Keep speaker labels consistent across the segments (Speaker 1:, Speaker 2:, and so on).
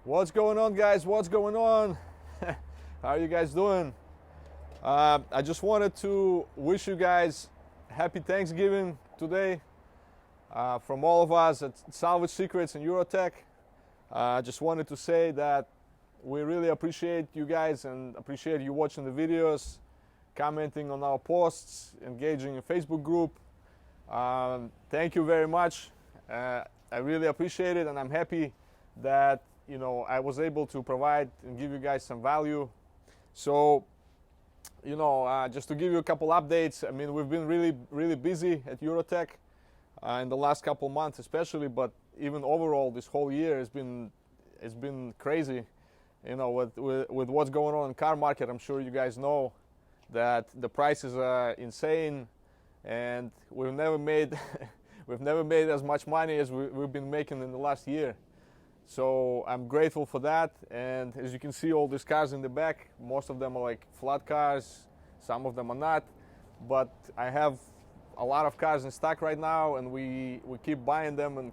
Speaker 1: What's going on, guys? What's going on? How are you guys doing? I just wanted to wish you guys happy Thanksgiving today from all of us at Salvage Secrets and Eurotech. I just wanted to say that we really appreciate you guys and appreciate you watching the videos, commenting on our posts, engaging in Facebook group. Thank you very much. I really appreciate it, and I'm happy that I was able to provide and give you guys some value. So, just to give you a couple updates. I mean, we've been really busy at Eurotech in the last couple months, especially, but even overall, this whole year has been crazy. With what's going on in the car market, I'm sure you guys know that the prices are insane, and we've never made as much money as we've been making in the last year. So I'm grateful for that. And as you can see, all these cars in the back, most of them are like flat cars, some of them are not, but I have a lot of cars in stock right now, and we keep buying them and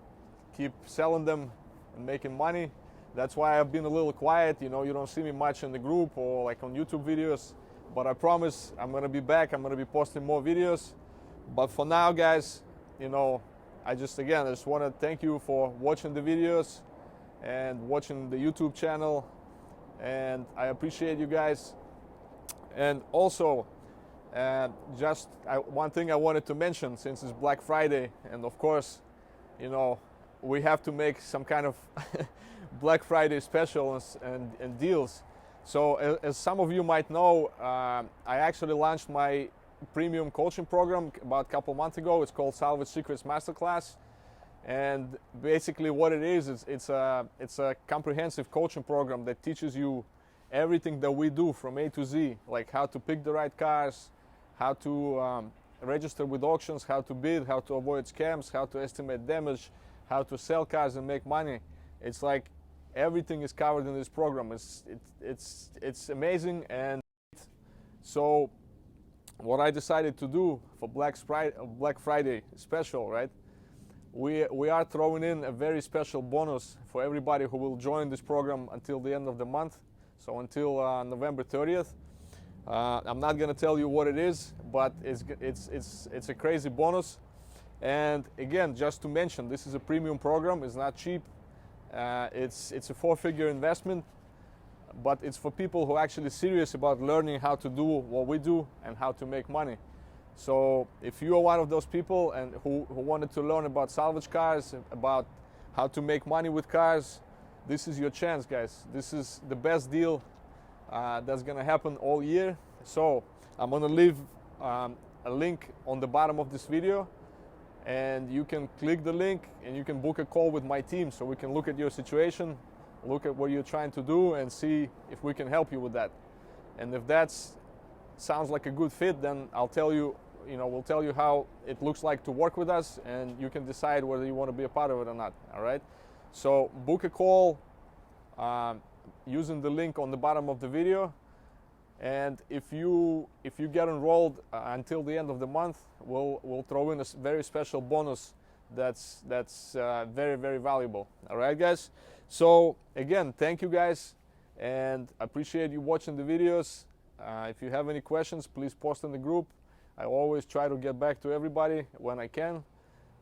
Speaker 1: keep selling them and making money. That's why I've been a little quiet. You don't see me much in the group or like on YouTube videos, but I promise I'm gonna be back. I'm gonna be posting more videos. But for now, guys, I just want to thank you for watching the videos and watching the YouTube channel, and I appreciate you guys. And also, one thing I wanted to mention, since it's Black Friday, and of course, we have to make some kind of Black Friday specials and deals. So as some of you might know, I actually launched my premium coaching program about a couple months ago. It's called Salvage Secrets Masterclass, and basically what it is, it's a comprehensive coaching program that teaches you everything that we do from A to Z, like how to pick the right cars, how to register with auctions, how to bid, how to avoid scams, how to estimate damage, how to sell cars and make money. It's like everything is covered in this program. It's amazing. And so what I decided to do for Black Friday special, right? We are throwing in a very special bonus for everybody who will join this program until the end of the month, so until November 30th. I'm not going to tell you what it is, but it's a crazy bonus. And again, just to mention, this is a premium program. It's not cheap. It's a 4-figure investment, but it's for people who are actually serious about learning how to do what we do and how to make money. So if you are one of those people and who wanted to learn about salvage cars, about how to make money with cars, this is your chance, guys. This is the best deal that's going to happen all year. So I'm going to leave a link on the bottom of this video, and you can click the link and you can book a call with my team so we can look at your situation, look at what you're trying to do, and see if we can help you with that. And if that sounds like a good fit, then I'll tell you, we'll tell you how it looks like to work with us, and you can decide whether you want to be a part of it or not. All right? So book a call using the link on the bottom of the video, and if you get enrolled until the end of the month, we'll throw in a very special bonus that's very, very valuable. All right, guys? So again, thank you guys, and I appreciate you watching the videos. If you have any questions, please post in the group. I always try to get back to everybody when I can.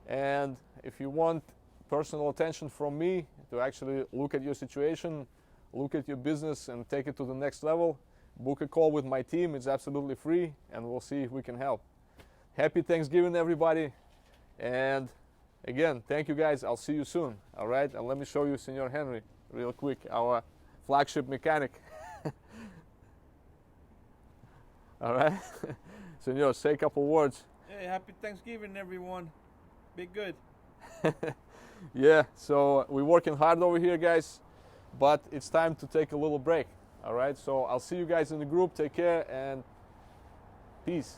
Speaker 1: And if you want personal attention from me to actually look at your situation, look at your business and take it to the next level, book a call with my team. It's absolutely free, and we'll see if we can help. Happy Thanksgiving, everybody. And again, thank you guys. I'll see you soon. All right? And let me show you Senor Henry real quick, our flagship mechanic. All right? Senor, say a couple words.
Speaker 2: Hey, happy Thanksgiving, everyone. Be good.
Speaker 1: Yeah, so we're working hard over here, guys, but it's time to take a little break. All right? So I'll see you guys in the group. Take care, and peace.